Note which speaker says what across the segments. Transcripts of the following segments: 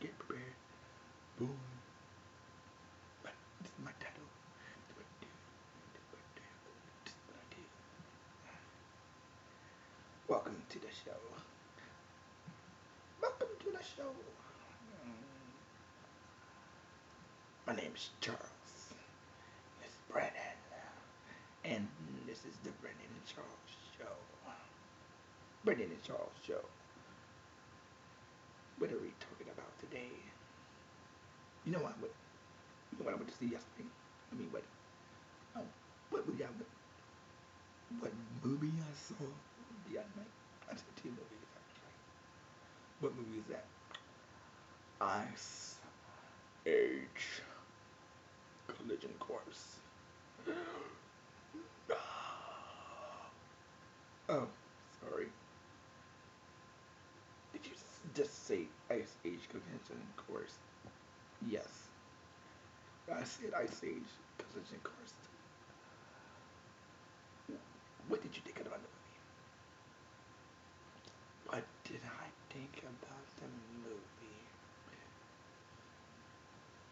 Speaker 1: get prepared. Boom. But this is my title. This is what I do. This is what I do. This is what I do. Welcome to the show. Welcome to the show. My name is Charles. This is Brandon. And this is the Brandon and Charles Show. Brandon and Charles Show. What are we talking about today? You know what? You know what I went to see yesterday? I mean, oh, what movie I went? What movie I saw the other night? I saw two movies actually. What movie is that? Ice Age Collision Course. Oh, sorry. Did you just say Ice Age Collision Course? Yes. I said Ice Age Collision Course. What did you think about the movie? What did I think about the movie?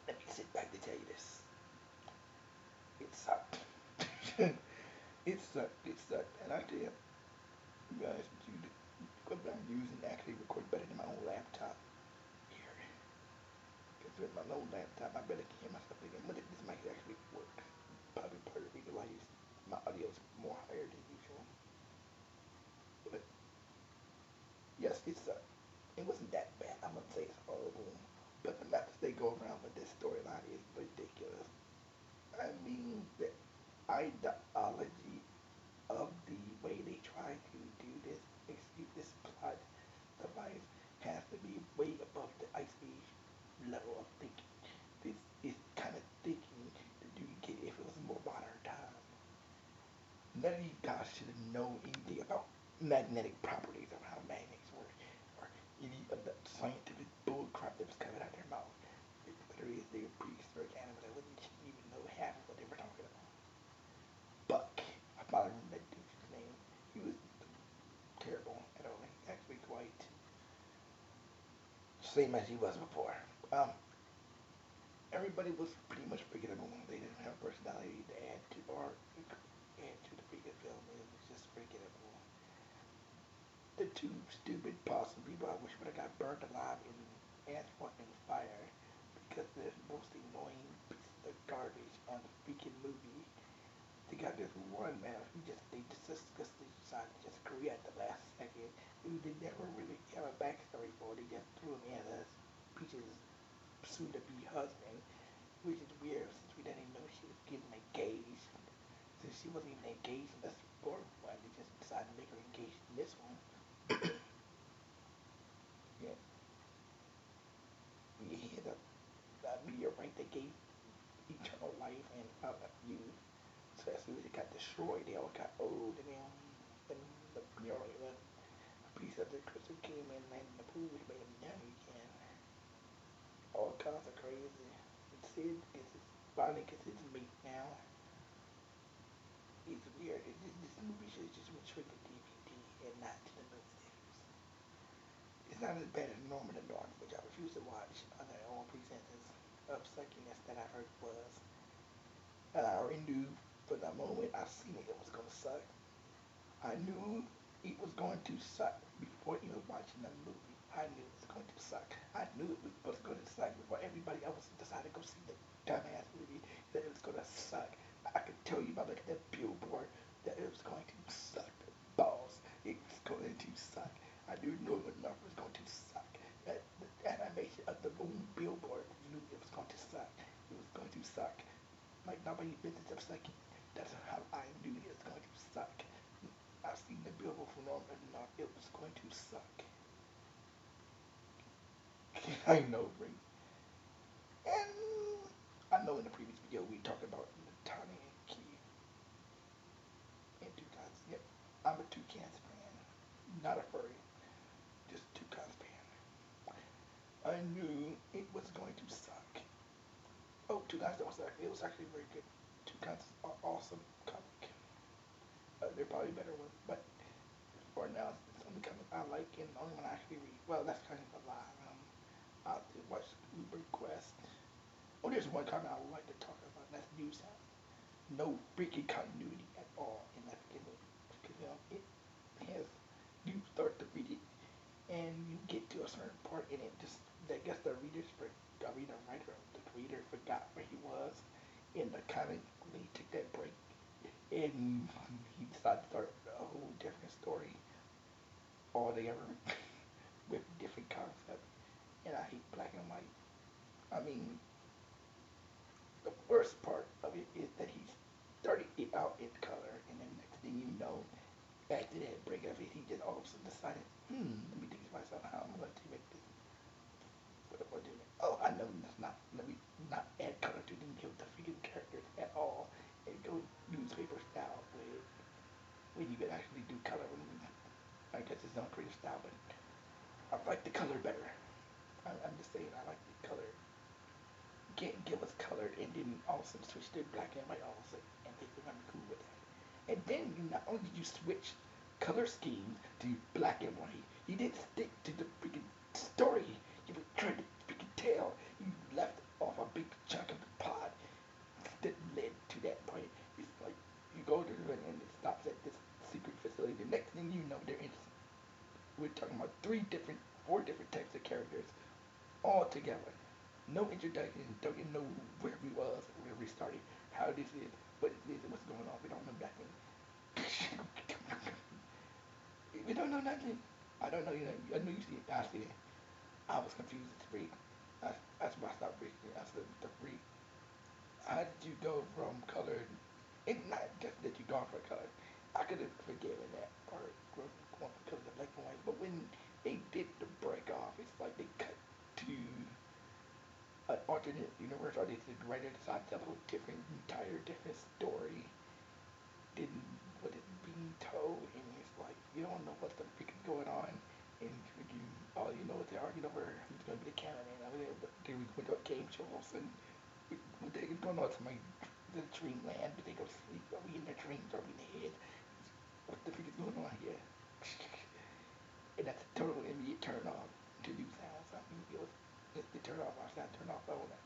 Speaker 1: Let me sit back to tell you this. It sucked. It sucked. It sucked. And I tell you, to be honest with you, what I'm using actually record better than my own laptop here. Because with my own laptop, I better hear myself thinking, what if this mic actually work? Probably part of the reason why my audio is more higher than usual. But yes, it sucked. It wasn't that bad. I'm gonna say it's horrible. But the methods they go around with this storyline is ridiculous. I mean, the ideology of the way they try to do this, execute this plot device, has to be way above the Ice Age level of thinking. This is kind of thinking that you can get if it was a more modern time. None of these guys should have known anything about magnetic properties of how magnets work, or any of the scientific bull crap that was coming out of their mouth. Literally, they were prehistoric animals that wouldn't even know half of what they were talking about. Buck, I probably remember that dude's name. He was terrible at all. Actually, quite same as he was before. Um, Everybody was pretty much forgettable. They didn't have personality to add to the previous film. It was just forgettable. The two stupid, possible people I wish would have got burned alive in asphalt and fire because they're the most annoying pieces of garbage on the freaking movie. They got this one man who they just decided to just agree at the last second, who they never really have a backstory for. They just threw him in as Peach's soon-to-be husband, which is weird since we didn't even know she was getting engaged. Since she wasn't even engaged in this fourth one, they just decided to make her engaged in this one. Yeah, you hear the meteorite that gave eternal life and youth. So as soon as it got destroyed, they all got old, and then the meteorite, a piece of the crystal came in and the pool, which made them young again. All kinds of crazy. And Sid finally gets his mate now. It's weird. This movie should just went straight to DVD and not to the movie theaters. It's not as bad as Norman the North, which I refuse to watch under all pretenses of suckiness that I heard was. And I already knew from the moment I seen it, it was gonna suck. I knew it was going to suck before even watching the movie. I knew it was going to suck. I knew it was going to suck before everybody else decided to go see the dumbass movie that it was going to suck. I could tell you by looking at that billboard that it was going to suck balls. It was going to suck. I knew Norman North was going to suck. The animation of the boom billboard knew it was going to suck. It was going to suck. Like nobody's business of sucking. That's how I knew it was going to suck. I've seen the billboard for Norman North. It was going to suck. I know, right? And I know in the previous video we talked about Tony and Keith and Toucans. Yep, I'm a Toucans fan, not a furry, just Toucans fan. I knew it was going to suck. Oh, Toucans don't suck. It was actually very good. Toucans are awesome comic. They're probably better ones, but for now it's the only comic I like and the only one I actually read. Well, that's kind of a lie. I did watch Uber Quest. Oh, there's one comment I would like to talk about. That's News House. No freaking continuity at all in that freaking movie. Because, it has, you start to read it and you get to a certain part and it just, I guess the reader's, the reader, writer, the creator forgot where he was in the comic when he took that break. And he decided to start a whole different story altogether with different concepts. And I hate black and white. I mean, the worst part of it is that he started it out in color, and then next thing you know, after that break of it, he just all of a sudden decided, let me think to myself how I'm going to make this. What am I doing? Oh, I know that's not. Let me not add color to them, give the freaking characters at all, and go newspaper style with when you can actually do color. I guess it's not creative style, but I like the color better. I'm just saying, I like the color. You can't give us color and then all of a sudden switch to black and white all of a sudden and think we're gonna be cool with that. And then you not only did you switch color schemes to black and white, you didn't stick to the freaking story you were trying to freaking tell. You left off a big chunk of the plot that led to that point. It's like you go to it and it stops at this secret facility. The next thing you know, we're talking about four different types of characters all together. No introduction, don't even know where we was, where we started, how this is, what it is, and what's going on. We don't know nothing. We don't know nothing. I don't know, I know you see it, I see it. I was confused at three. That's why I stopped reading. I said the three. How did you go from color? It's not just that you gone for color. I could have forgiven that part going because of the black and white, but when they did the break off, it's like they cut to an alternate universe, or they did the writer decided to tell a different, entire different story than what is being told, and it's like you don't know what's the freaking going on, and freaking all you know is they're arguing over who's gonna be the cameraman. I mean, they went to a game show, all of a sudden, what they going on to my the dreamland? Did they go to sleep? Are we in their dreams? Are we in the head? What the freak is going on here? And that's a total immediate turn off to do sounds. I mean, it's the turn off. I said turn off all that.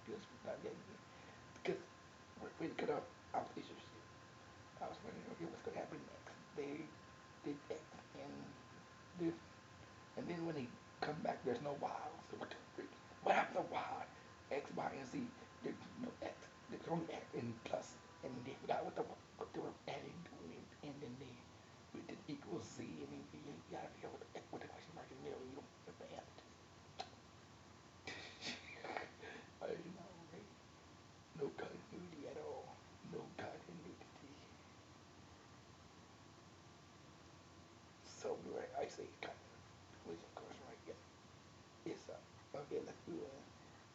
Speaker 1: Just not getting it. Because we cut off our relationship. I was wondering, okay, what's gonna happen next? They did X and this, and then when they come back, there's no Y. So what the freak? What happened to Y? X, Y, and Z. There's no X. There's only X and plus, and they forgot what they were adding to it, and then they with it equals Z, and then you gotta figure out what the question mark in the middle. You don't have the answer. I know, right? No continuity at all. No continuity. So right, I say continuity, which of course right, yeah. It's okay. Let's do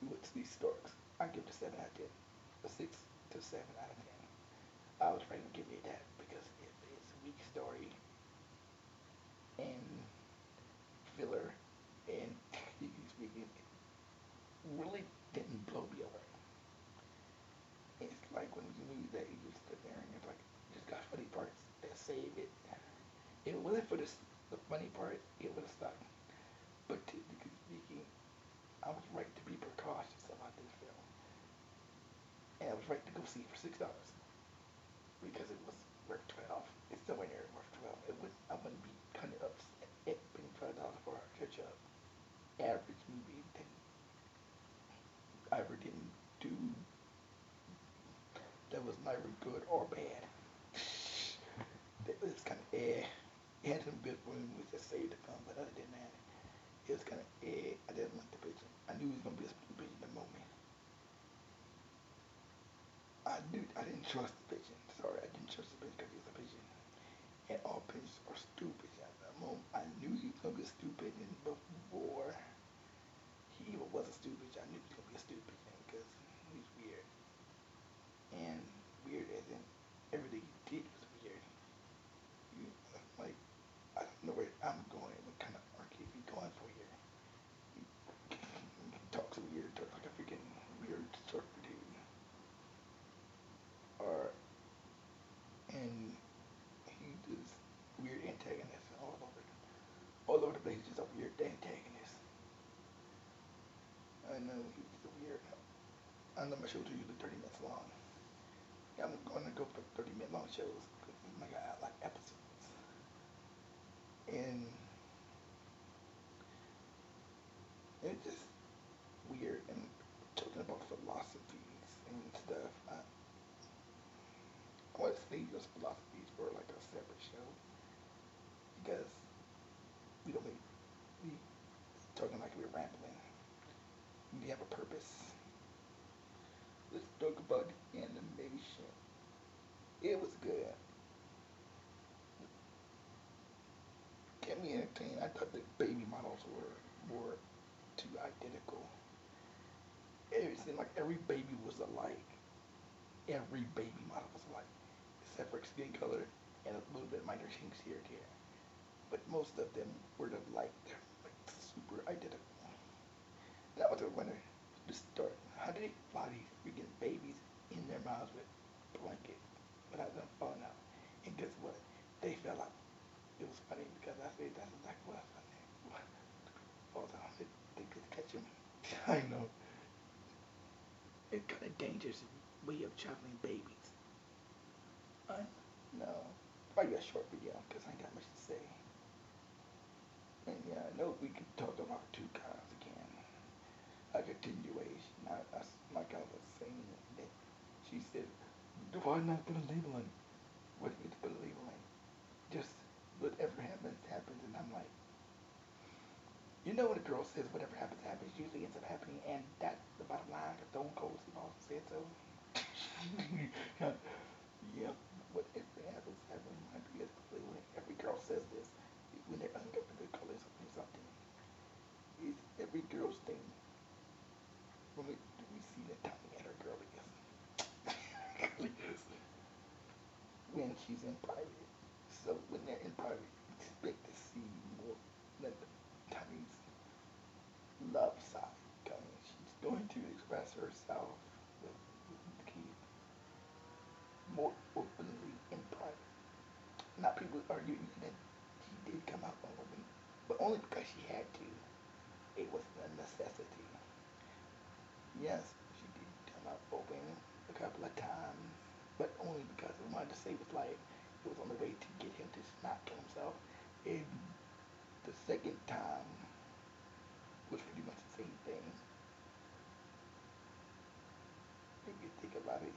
Speaker 1: what's these storks? I give it a 7 out of 10. A 6 to 7 out of 10. I was trying to give you that because it's a weak story and filler, and speaking, really didn't blow me away. It's like when you movies that you just sit there and it's like just got funny parts that save it. If it wasn't for the funny part, it would have sucked. But technically speaking, I was right to be precautious about this film, and I was right to go see it for $6 because it was worth 12. It's nowhere near worth 12. I wouldn't be kind of upset at paying $12 for such a average movie that I ever didn't do that was neither good or bad. It was kind of It had some good points which just saved the film, but other than that, it was kind of I didn't like the picture. I knew it was gonna be a stupid bitch in the moment. I didn't trust the pigeon. Sorry, I didn't trust the pigeon because he was a pigeon. And all pigeons are stupid. At the moment, I knew he was gonna be a stupid pigeon before he even was a stupid pigeon. I knew he was gonna be a stupid pigeon because he's weird. And weird as in everything he did was weird. You, like, I don't know where I'm going. What kind of arc is he going for here? He talks weird, talks like a freaking weird surfer dude. Or and he does weird antagonists all over the place. Just a weird antagonist. know, he was weird. I know my shows are usually 30 minutes long. Yeah, I'm going to go for 30-minute long shows because oh my God, I like episodes. And it's just weird. And talking about philosophies and stuff, I want to save those philosophies for like a separate show because we don't make we talking like we're rambling. We have a purpose. Let's talk about the animation. It was good. Kept me entertained. I thought the baby models were more too identical. It seemed like every baby was alike. Every baby model was alike, except for skin color and a little bit minor changes here and there. But most of them were like they're like super identical. And I was wondering, to start, how did they fly these freaking babies in their mouths with blankets without them falling out? And guess what? They fell out. It was funny because I said that's exactly what I was funny. What? Falls out. They could catch him. I know. It's kind of dangerous way of traveling babies. I know. Probably a short video because I ain't got much to say. And yeah, I know we could talk about two cars again. A continuation. Like I was saying that she said, why not put a label on it? What do you mean to put a label on it? Just whatever happens, happens. And I'm like, you know when a girl says whatever happens, happens, usually ends up happening. And that's the bottom line. Because Stone Cold Steve Austin said so. Yeah, whatever happens, happens. I forget when every girl says this. When they're under the color something. It's every girl's thing. When we see that Tommy at her girliest. When she's in private. So when they're in private, expect to see more than Tommy's love side coming. She's going to express herself with Keith more openly in private. Not people arguing that she did come out openly, but only because she had to. It was a necessity. Yes, she did come out open a couple of times, but only because it wanted to save his life. It was on the way to get him to not kill himself. And the second time was pretty much the same thing. If you think about it,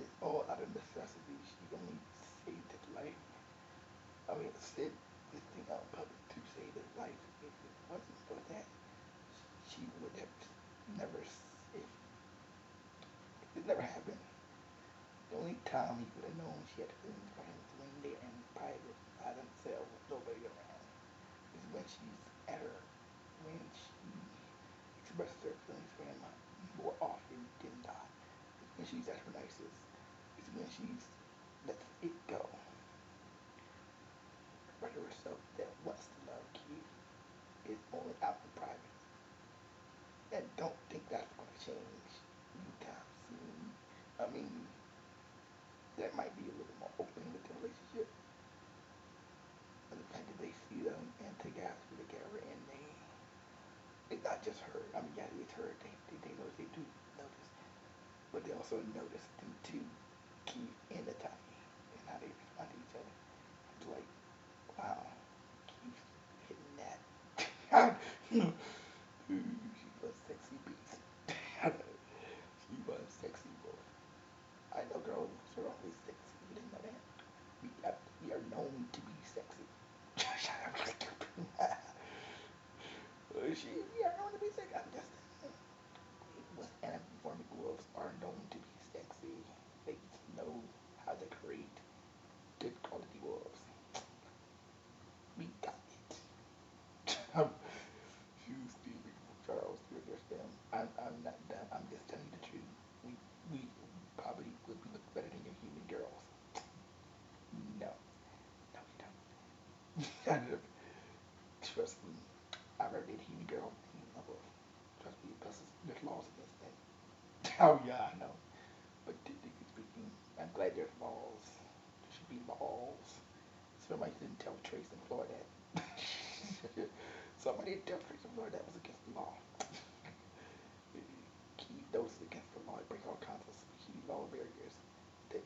Speaker 1: it's all out of necessity. She only saved his life. I mean, said this thing out in public to save his life. If it wasn't for that, she would have never, if it never happened. The only time he would have known she had feelings for him is when they're in private by themselves with nobody around. Is when she's at her, when she expresses her feelings for him more often than not. It's when she's at her nicest. It's when she's lets it go. Part of herself that wants to love Keith is only out in private. And don't think that's going to change anytime soon. I mean, there might be a little more opening with the relationship. But the fact that they see them and together and it's not just her. I mean, yeah, it's her. They know they do notice. But they also notice them too, Keith and the Tommy, and how they respond to each other. It's like, wow, Keith's hitting that. She was a sexy beast. She was a sexy boy. I know girls are always sexy. You didn't know that? We are known to be sexy. We are known to be sexy. I'm just saying. Most anamorphic wolves are known to be sexy. They know how to create good quality wolves. We got it. You Steve Charles, you understand? I'm not done. I'm just telling you the truth. We probably would look better than your human girls. No. No, you don't. Trust me. I've ever did human girl thing above. Trust me, there's laws against that. Oh yeah, I know. But technically speaking, I'm glad there's laws. There should be laws. Somebody didn't tell Trace and Floyd that. Somebody definitely some law that was against the law. Keep those against the law. Break all kinds of huge law barriers that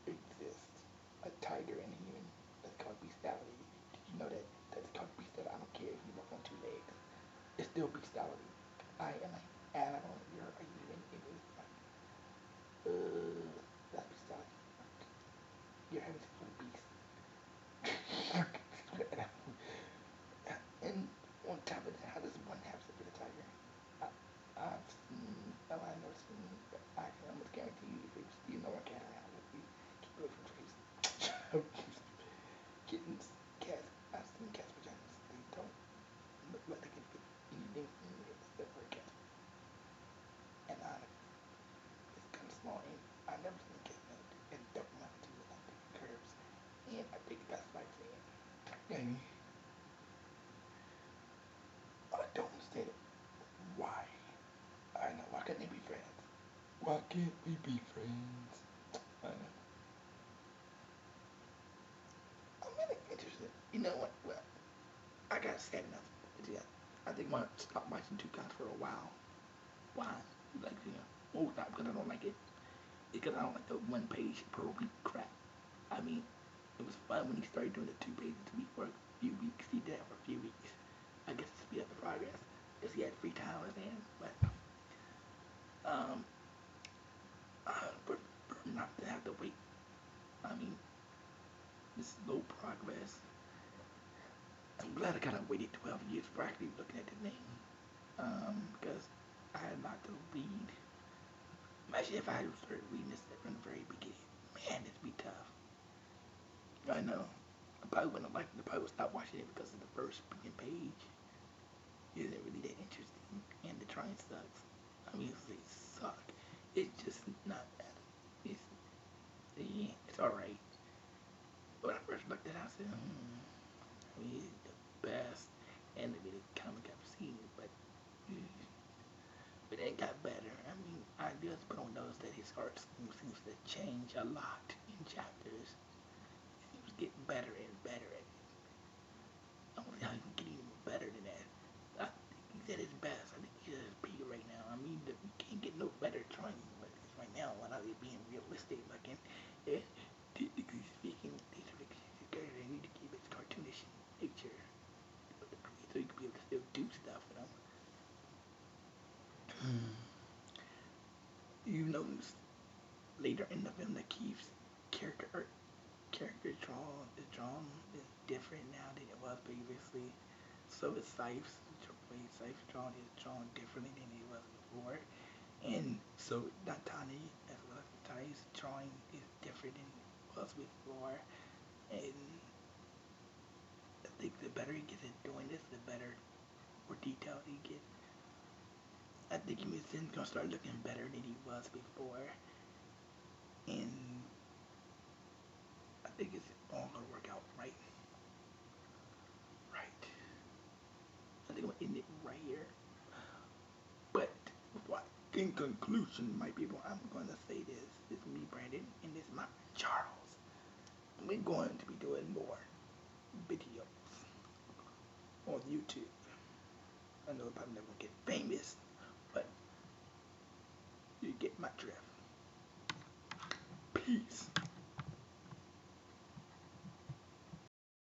Speaker 1: exist. A tiger in human that's called bestiality. Did you know that that's called bestiality? I don't care if you walk on two legs. It's still bestiality. I am an animal. You're a human. It is like, that's bestiality. You're having sex with a beast. And on top of that, how does one have sex with a tiger? I've seen, no, I've never seen, but I can almost guarantee you if it was, you know, a cat around, it would be keep away from trees. Kittens, cats, I've seen cats' vaginas. They don't look like they can fit anything in there except for a cat. And it's kind of small, and I've never seen a cat and don't know how to look like big curves. And I think that's like saying, and I don't understand it. Why? I know, why can't they be friends? Why can't we be friends? I know. I'm really interested. You know what? Well, I got sad enough. Yeah, I think I'm gonna stop watching Two Guys for a while. Why? Like, you know, well, not because I don't like it. It's because I don't like the one page per week crap. I mean, it was fun when he started doing the 2 pages a week for a few weeks. He did it for a few weeks. I guess to speed up the progress. Because he had free time with him. But, um, I prefer not to have to wait. I mean, it's slow progress. I'm glad I kind of waited 12 years for actually looking at the name. Because I had not to read. Imagine if I had started reading this from the very beginning. Man, it'd be tough. I know. I probably wouldn't have liked it. I probably would stop watching it because of the first freaking page. It isn't really that interesting. And the trying sucks. I mean, they suck. It's just not that. It's, yeah, it's alright. When I first looked at it, I said, I mean, it's the best animated comic I've seen. But it got better. I mean, I just put on those that his art seems to change a lot in chapters. He was getting better and better at it. I don't see how he can get even better than that. I think he's at his best. I think he's at his peak right now. I mean, you can't get no better trying like this right now without it being realistic. Like, technically speaking, these are the characters they need to keep its cartoonish nature. So you can be able to still do stuff with them. You notice later in the film that Keith's character is different now than it was previously. So is Sife's drawn differently than it was before. And so Natani as well as Tai's drawing is different than it was before. And I think the better he gets at doing this, the better more detailed he gets. I think he's gonna start looking better than he was before. And I think it's all gonna work out right. Right. I think I'm gonna end it right here. But in conclusion, my people, I'm gonna say this. This is me, Brandon, and this is my friend Charles. We're going to be doing more videos on YouTube. I know I'm probably never gonna get famous, but you get my drift. Peace.